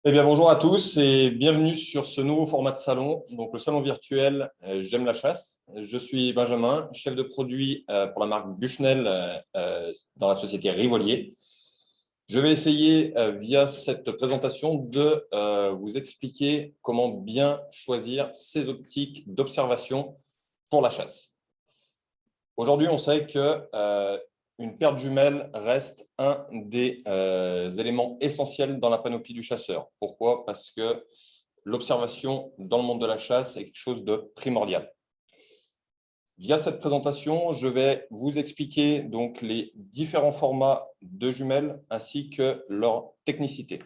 Eh bien, bonjour à tous et bienvenue sur ce nouveau format de salon, donc le salon virtuel J'aime la chasse. Je suis Benjamin, chef de produit pour la marque Bushnell dans la société Rivolier. Je vais essayer via cette présentation de vous expliquer comment bien choisir ces optiques d'observation pour la chasse. Aujourd'hui, on sait que une paire de jumelles reste un des éléments essentiels dans la panoplie du chasseur. Pourquoi? Parce que l'observation dans le monde de la chasse est quelque chose de primordial. Via cette présentation, je vais vous expliquer donc les différents formats de jumelles ainsi que leur technicité.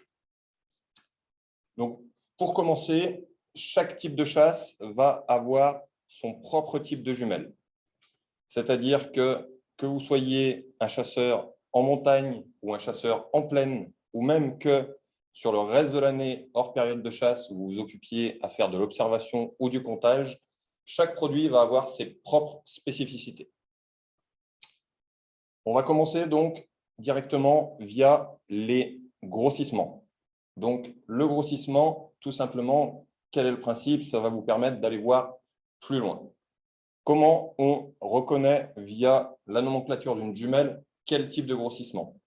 Donc, pour commencer, chaque type de chasse va avoir son propre type de jumelle. C'est-à-dire que vous soyez un chasseur en montagne ou un chasseur en plaine, ou même que sur le reste de l'année, hors période de chasse, vous vous occupiez à faire de l'observation ou du comptage, chaque produit va avoir ses propres spécificités. On va commencer donc directement via les grossissements. Donc, le grossissement, tout simplement, quel est le principe? Ça va vous permettre d'aller voir plus loin. Comment on reconnaît via la nomenclature d'une jumelle quel type de grossissement?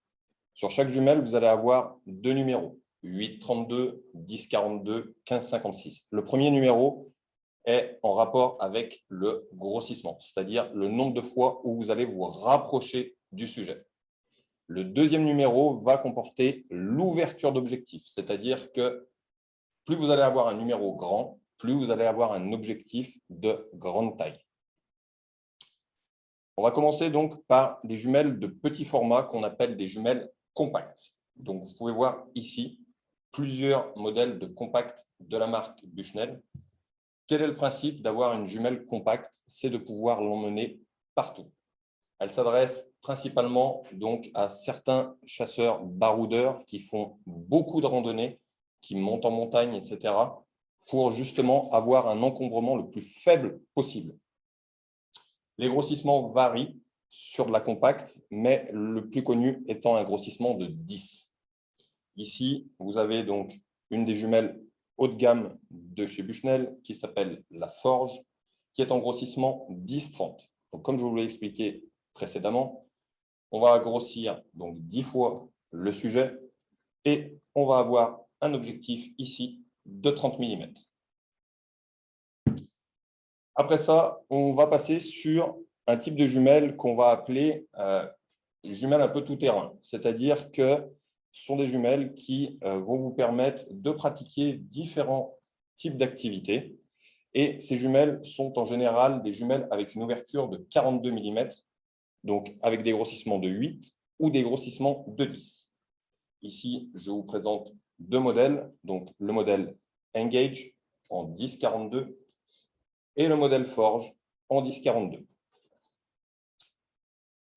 Sur chaque jumelle, vous allez avoir deux numéros, 832, 1042, 1556. Le premier numéro est en rapport avec le grossissement, c'est-à-dire le nombre de fois où vous allez vous rapprocher du sujet. Le deuxième numéro va comporter l'ouverture d'objectif, c'est-à-dire que plus vous allez avoir un numéro grand, plus vous allez avoir un objectif de grande taille. On va commencer donc par des jumelles de petit format qu'on appelle des jumelles compactes. Donc, vous pouvez voir ici plusieurs modèles de compacts de la marque Bushnell. Quel est le principe d'avoir une jumelle compacte? C'est de pouvoir l'emmener partout. Elle s'adresse principalement donc à certains chasseurs baroudeurs qui font beaucoup de randonnées, qui montent en montagne, etc., pour justement avoir un encombrement le plus faible possible. Les grossissements varient sur de la compacte, mais le plus connu étant un grossissement de 10. Ici, vous avez donc une des jumelles haut de gamme de chez Bushnell qui s'appelle la Forge, qui est en grossissement 10-30. Donc, comme je vous l'ai expliqué précédemment, on va grossir donc 10 fois le sujet et on va avoir un objectif ici de 30 mm. Après ça, on va passer sur un type de jumelle qu'on va appeler jumelles un peu tout-terrain. C'est-à-dire que ce sont des jumelles qui vont vous permettre de pratiquer différents types d'activités. Et ces jumelles sont en général des jumelles avec une ouverture de 42 mm, donc avec des grossissements de 8 ou des grossissements de 10. Ici, je vous présente deux modèles, donc le modèle Engage en 10-42 et le modèle Forge en 10-42.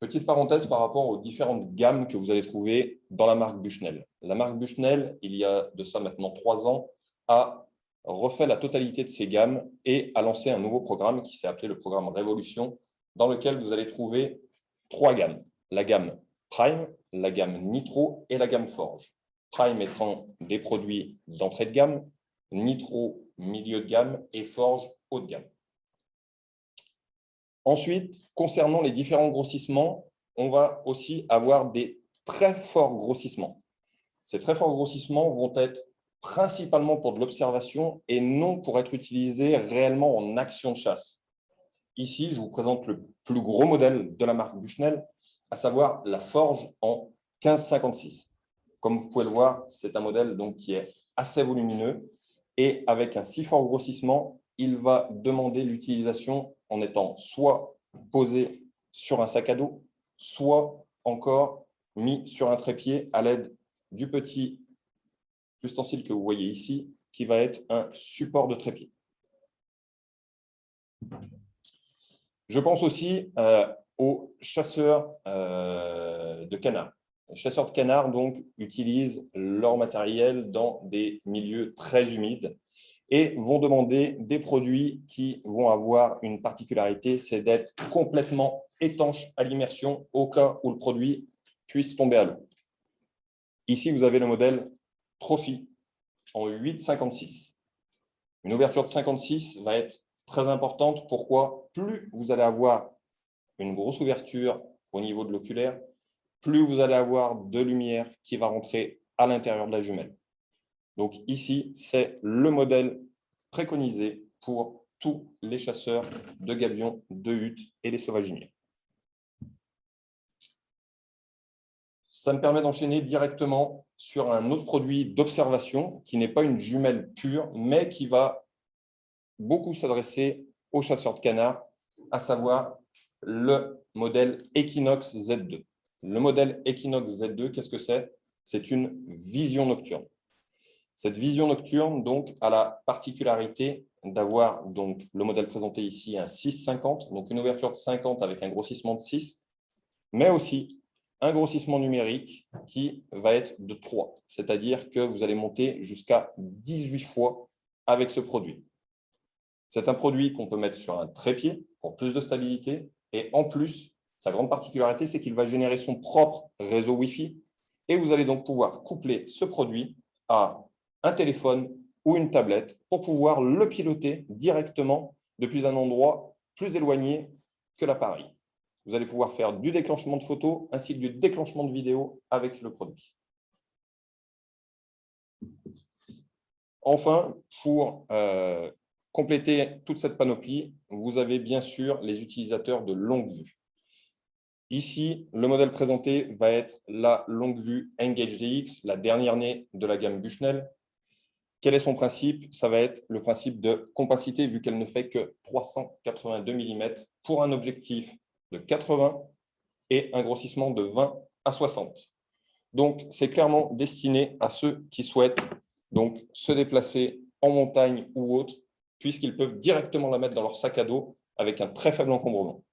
Petite parenthèse par rapport aux différentes gammes que vous allez trouver dans la marque Bushnell. La marque Bushnell, il y a de ça maintenant 3 ans, a refait la totalité de ses gammes et a lancé un nouveau programme qui s'est appelé le programme Révolution, dans lequel vous allez trouver 3 gammes. La gamme Prime, la gamme Nitro et la gamme Forge. Prime étant des produits d'entrée de gamme, Nitro milieu de gamme et Forge haut de gamme. Ensuite, concernant les différents grossissements, on va aussi avoir des très forts grossissements. Ces très forts grossissements vont être principalement pour de l'observation et non pour être utilisés réellement en action de chasse. Ici, je vous présente le plus gros modèle de la marque Bushnell, à savoir la Forge en 1556. Comme vous pouvez le voir, c'est un modèle donc qui est assez volumineux et avec un si fort grossissement, il va demander l'utilisation en étant soit posé sur un sac à dos, soit encore mis sur un trépied à l'aide du petit ustensile que vous voyez ici, qui va être un support de trépied. Je pense aussi aux chasseurs de canards. Les chasseurs de canards donc, utilisent leur matériel dans des milieux très humides et vont demander des produits qui vont avoir une particularité, c'est d'être complètement étanche à l'immersion au cas où le produit puisse tomber à l'eau. Ici, vous avez le modèle Trophy en 8,56. Une ouverture de 56 va être très importante. Pourquoi? Plus vous allez avoir une grosse ouverture au niveau de l'oculaire, plus vous allez avoir de lumière qui va rentrer à l'intérieur de la jumelle. Donc ici, c'est le modèle préconisé pour tous les chasseurs de gabions, de huttes et les sauvaginiers. Ça me permet d'enchaîner directement sur un autre produit d'observation qui n'est pas une jumelle pure, mais qui va beaucoup s'adresser aux chasseurs de canards, à savoir le modèle Equinox Z2. Le modèle Equinox Z2, qu'est-ce que c'est? C'est une vision nocturne. Cette vision nocturne donc, a la particularité d'avoir donc le modèle présenté ici un 6,50, donc une ouverture de 50 avec un grossissement de 6, mais aussi un grossissement numérique qui va être de 3, c'est-à-dire que vous allez monter jusqu'à 18 fois avec ce produit. C'est un produit qu'on peut mettre sur un trépied pour plus de stabilité et en plus, sa grande particularité, c'est qu'il va générer son propre réseau Wi-Fi et vous allez donc pouvoir coupler ce produit à un téléphone ou une tablette pour pouvoir le piloter directement depuis un endroit plus éloigné que l'appareil. Vous allez pouvoir faire du déclenchement de photos ainsi que du déclenchement de vidéos avec le produit. Enfin, pour compléter toute cette panoplie, vous avez bien sûr les utilisateurs de longue vue. Ici, le modèle présenté va être la longue vue Engage DX, la dernière née de la gamme Bushnell. Quel est son principe? Ça va être le principe de compacité, vu qu'elle ne fait que 382 mm pour un objectif de 80 et un grossissement de 20 à 60. Donc, c'est clairement destiné à ceux qui souhaitent donc, se déplacer en montagne ou autre, puisqu'ils peuvent directement la mettre dans leur sac à dos avec un très faible encombrement.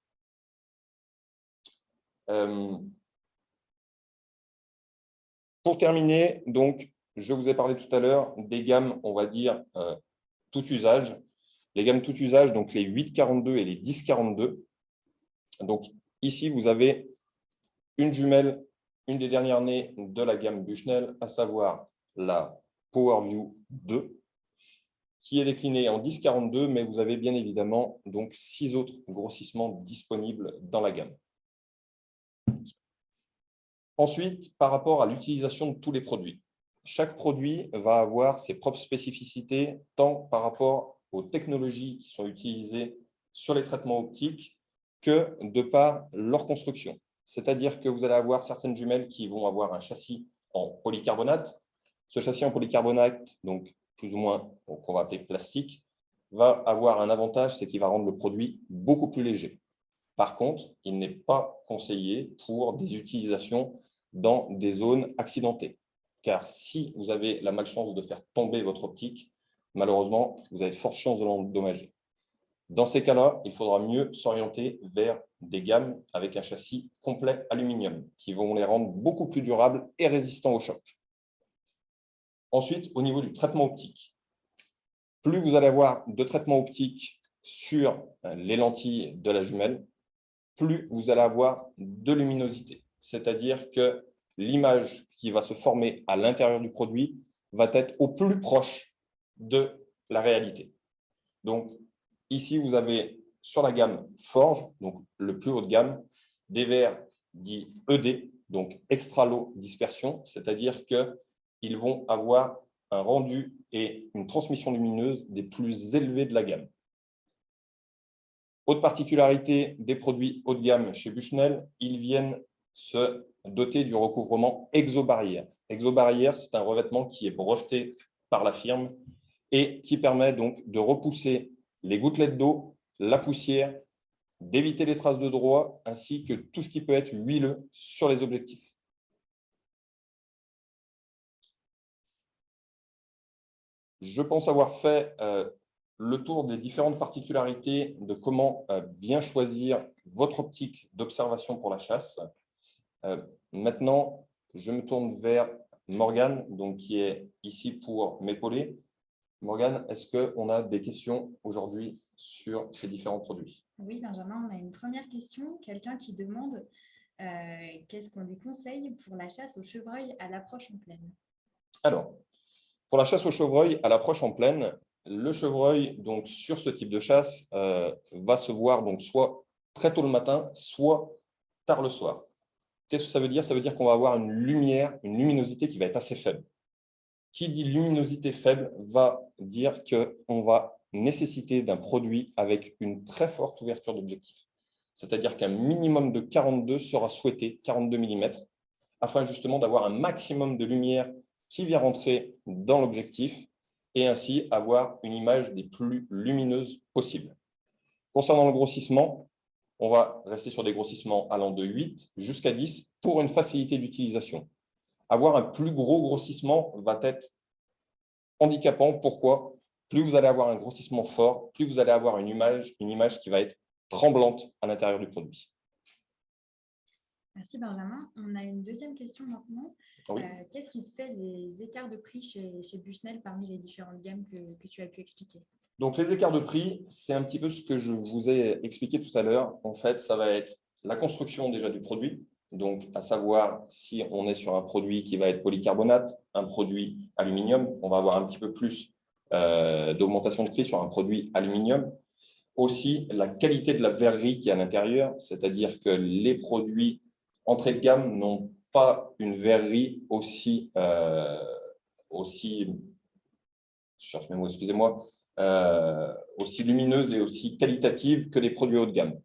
Pour terminer, donc, je vous ai parlé tout à l'heure des gammes, on va dire, tout usage. Les gammes tout usage, donc les 8,42 et les 10,42. Donc, ici, vous avez une jumelle, une des dernières nées de la gamme Bushnell, à savoir la PowerView 2, qui est déclinée en 10,42, mais vous avez bien évidemment donc 6 autres grossissements disponibles dans la gamme. Ensuite, par rapport à l'utilisation de tous les produits, chaque produit va avoir ses propres spécificités, tant par rapport aux technologies qui sont utilisées sur les traitements optiques que de par leur construction. C'est-à-dire que vous allez avoir certaines jumelles qui vont avoir un châssis en polycarbonate. Ce châssis en polycarbonate, donc plus ou moins qu'on va appeler plastique, va avoir un avantage, c'est qu'il va rendre le produit beaucoup plus léger. Par contre, il n'est pas conseillé pour des utilisations dans des zones accidentées. Car si vous avez la malchance de faire tomber votre optique, malheureusement, vous avez de fortes chances de l'endommager. Dans ces cas-là, il faudra mieux s'orienter vers des gammes avec un châssis complet aluminium qui vont les rendre beaucoup plus durables et résistants au choc. Ensuite, au niveau du traitement optique, plus vous allez avoir de traitement optique sur les lentilles de la jumelle, plus vous allez avoir de luminosité. C'est-à-dire que l'image qui va se former à l'intérieur du produit va être au plus proche de la réalité. Donc, ici, vous avez sur la gamme Forge, donc le plus haut de gamme, des verres dits ED, donc extra low dispersion, c'est-à-dire qu'ils vont avoir un rendu et une transmission lumineuse des plus élevés de la gamme. Autre particularité des produits haut de gamme chez Bushnell, ils viennent se doter du recouvrement exobarrière. Exobarrière, c'est un revêtement qui est breveté par la firme et qui permet donc de repousser les gouttelettes d'eau, la poussière, d'éviter les traces de droit, ainsi que tout ce qui peut être huileux sur les objectifs. Je pense avoir fait le tour des différentes particularités de comment bien choisir votre optique d'observation pour la chasse. Maintenant, je me tourne vers Morgane, donc, qui est ici pour m'épauler. Morgane, est-ce qu'on a des questions aujourd'hui sur ces différents produits? Oui, Benjamin, on a une première question. Quelqu'un qui demande qu'est-ce qu'on lui conseille pour la chasse au chevreuil à l'approche en plaine? Alors, Pour la chasse au chevreuil, à l'approche en plaine, le chevreuil, donc, sur ce type de chasse, va se voir donc, soit très tôt le matin, soit tard le soir. Qu'est-ce que ça veut dire? Ça veut dire qu'on va avoir une lumière, une luminosité qui va être assez faible. Qui dit luminosité faible va dire qu'on va nécessiter d'un produit avec une très forte ouverture d'objectif. C'est-à-dire qu'un minimum de 42 sera souhaité, 42 mm, afin justement d'avoir un maximum de lumière qui vient rentrer dans l'objectif et ainsi avoir une image des plus lumineuses possibles. Concernant le grossissement, on va rester sur des grossissements allant de 8 jusqu'à 10 pour une facilité d'utilisation. Avoir un plus gros grossissement va être handicapant. Pourquoi? Plus vous allez avoir un grossissement fort, plus vous allez avoir une image qui va être tremblante à l'intérieur du produit. Merci Benjamin. On a une deuxième question maintenant. Oui. Qu'est-ce qui fait les écarts de prix chez Bushnell parmi les différentes gammes que tu as pu expliquer? Donc, les écarts de prix, c'est un petit peu ce que je vous ai expliqué tout à l'heure. En fait, ça va être la construction déjà du produit, donc à savoir si on est sur un produit qui va être polycarbonate, un produit aluminium, on va avoir un petit peu plus d'augmentation de prix sur un produit aluminium. Aussi, la qualité de la verrerie qui est à l'intérieur, c'est-à-dire que les produits entrée de gamme n'ont pas une verrerie aussi, je cherche mes mots, excusez-moi, aussi lumineuse et aussi qualitative que les produits haut de gamme.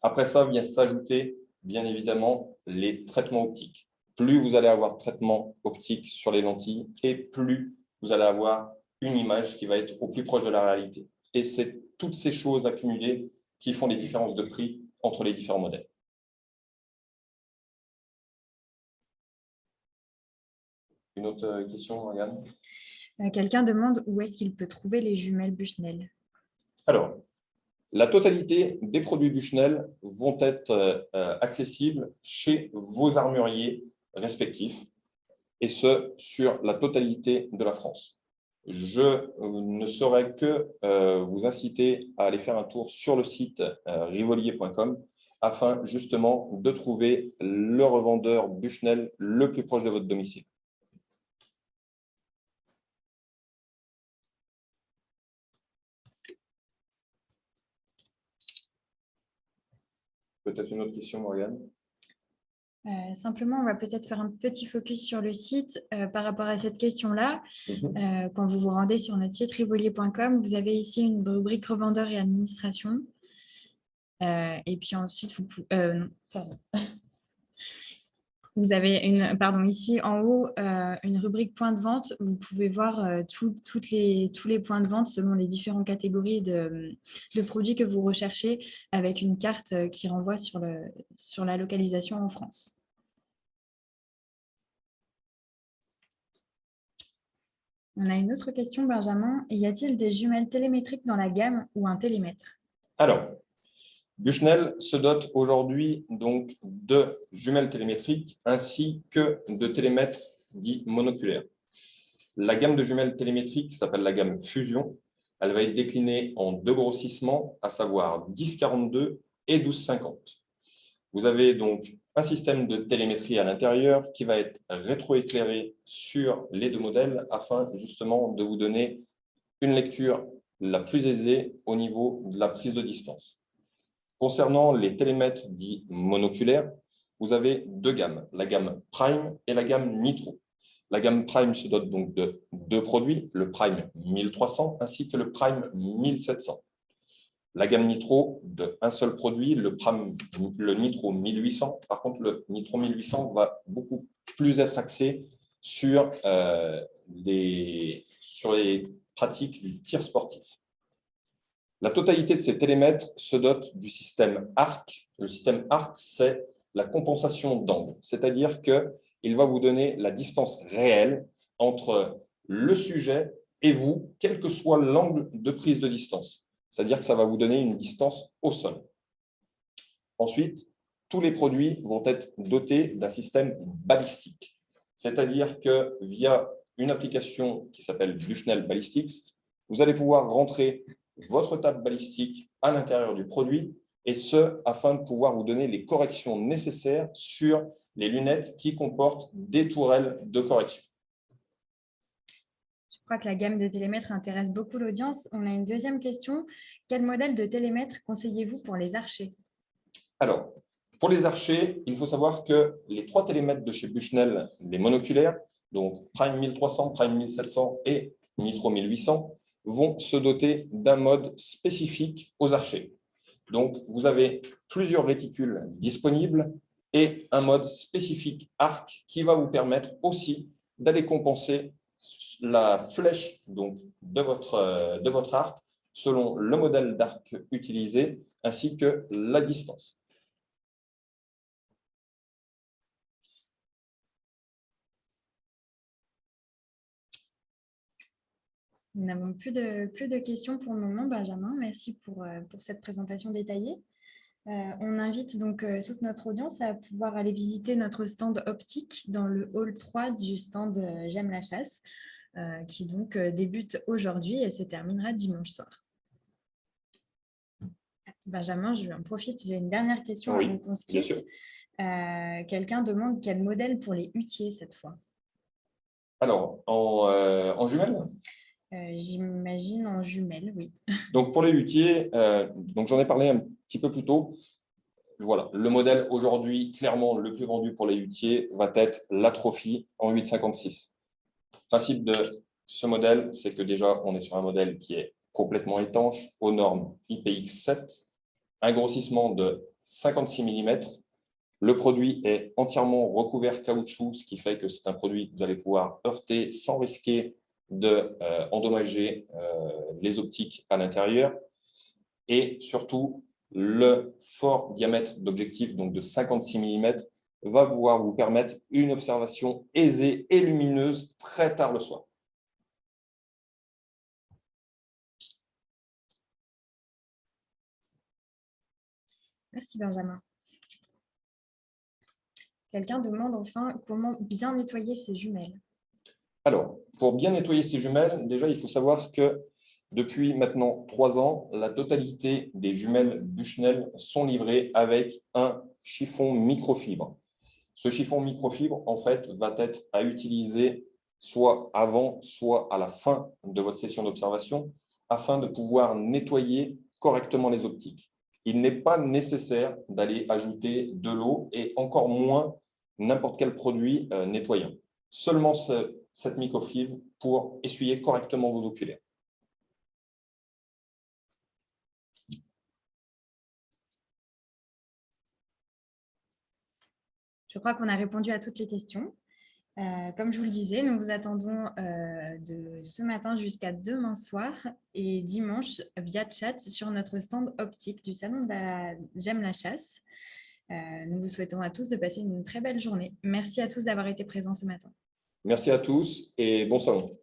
Après ça, vient s'ajouter, bien évidemment, les traitements optiques. Plus vous allez avoir de traitements optiques sur les lentilles et plus vous allez avoir une image qui va être au plus proche de la réalité. Et c'est toutes ces choses accumulées qui font les différences de prix entre les différents modèles. Une autre question, Morgane? Quelqu'un demande où est-ce qu'il peut trouver les jumelles Bushnell. Alors, la totalité des produits Bushnell vont être accessibles chez vos armuriers respectifs, et ce, sur la totalité de la France. Je ne saurais que vous inciter à aller faire un tour sur le site rivolier.com afin justement de trouver le revendeur Bushnell le plus proche de votre domicile. Peut-être une autre question, Morgane? Simplement, on va peut-être faire un petit focus sur le site par rapport à cette question-là. Quand vous vous rendez sur notre site rivolier.com, vous avez ici une rubrique revendeur et administration. Et puis ensuite, vous pouvez... Vous avez ici en haut une rubrique points de vente où vous pouvez voir tous les points de vente selon les différentes catégories de produits que vous recherchez avec une carte qui renvoie sur la localisation en France. On a une autre question, Benjamin. Y a-t-il des jumelles télémétriques dans la gamme ou un télémètre? Alors, Bushnell se dote aujourd'hui donc de jumelles télémétriques ainsi que de télémètres dits monoculaires. La gamme de jumelles télémétriques s'appelle la gamme Fusion. Elle va être déclinée en deux grossissements, à savoir 10-42 et 12-50. Vous avez donc un système de télémétrie à l'intérieur qui va être rétroéclairé sur les deux modèles afin justement de vous donner une lecture la plus aisée au niveau de la prise de distance. Concernant les télémètres dits monoculaires, vous avez deux gammes, la gamme Prime et la gamme Nitro. La gamme Prime se dote donc de deux produits, le Prime 1300 ainsi que le Prime 1700. La gamme Nitro d'un seul produit, le Nitro 1800. Par contre, le Nitro 1800 va beaucoup plus être axé sur les pratiques du tir sportif. La totalité de ces télémètres se dote du système ARC. Le système ARC, c'est la compensation d'angle, c'est-à-dire qu'il va vous donner la distance réelle entre le sujet et vous, quel que soit l'angle de prise de distance. C'est-à-dire que ça va vous donner une distance au sol. Ensuite, tous les produits vont être dotés d'un système balistique. C'est-à-dire que via une application qui s'appelle Bushnell Ballistics, vous allez pouvoir rentrer votre table balistique à l'intérieur du produit, et ce, afin de pouvoir vous donner les corrections nécessaires sur les lunettes qui comportent des tourelles de correction. Je crois que la gamme de télémètres intéresse beaucoup l'audience. On a une deuxième question. Quel modèle de télémètre conseillez-vous pour les archers? Alors, pour les archers, il faut savoir que les 3 télémètres de chez Bushnell, les monoculaires, donc Prime 1300, Prime 1700 et Nitro 1800, vont se doter d'un mode spécifique aux archers. Donc, vous avez plusieurs réticules disponibles et un mode spécifique arc qui va vous permettre aussi d'aller compenser la flèche donc, de votre arc selon le modèle d'arc utilisé ainsi que la distance. Nous n'avons plus de questions pour le moment, Benjamin. Merci pour cette présentation détaillée. On invite donc toute notre audience à pouvoir aller visiter notre stand optique dans le hall 3 du stand J'aime la chasse, qui donc débute aujourd'hui et se terminera dimanche soir. Benjamin, je en profite, j'ai une dernière question avant qu'on se quitte. Quelqu'un demande quel modèle pour les hutiers cette fois? Alors, en jumelles? J'imagine en jumelles, oui. Donc, pour les hutiers, j'en ai parlé un petit peu plus tôt. Voilà, le modèle aujourd'hui, clairement, le plus vendu pour les hutiers va être l'Atrophy en 856. Le principe de ce modèle, c'est que déjà, on est sur un modèle qui est complètement étanche aux normes IPX7, un grossissement de 56 mm. Le produit est entièrement recouvert caoutchouc, ce qui fait que c'est un produit que vous allez pouvoir heurter sans risquer d'endommager les optiques à l'intérieur. Et surtout, le fort diamètre d'objectif, donc de 56 mm, va pouvoir vous permettre une observation aisée et lumineuse très tard le soir. Merci Benjamin. Quelqu'un demande enfin comment bien nettoyer ses jumelles. Alors, pour bien nettoyer ces jumelles, déjà, il faut savoir que depuis maintenant 3 ans, la totalité des jumelles Bushnell sont livrées avec un chiffon microfibre. Ce chiffon microfibre, en fait, va être à utiliser soit avant, soit à la fin de votre session d'observation afin de pouvoir nettoyer correctement les optiques. Il n'est pas nécessaire d'aller ajouter de l'eau et encore moins n'importe quel produit nettoyant. Seulement cette microfibre pour essuyer correctement vos oculaires. Je crois qu'on a répondu à toutes les questions. Comme je vous le disais, nous vous attendons de ce matin jusqu'à demain soir et dimanche via chat sur notre stand optique du salon de J'aime la chasse. Nous vous souhaitons à tous de passer une très belle journée. Merci à tous d'avoir été présents ce matin. Merci à tous et bon salon.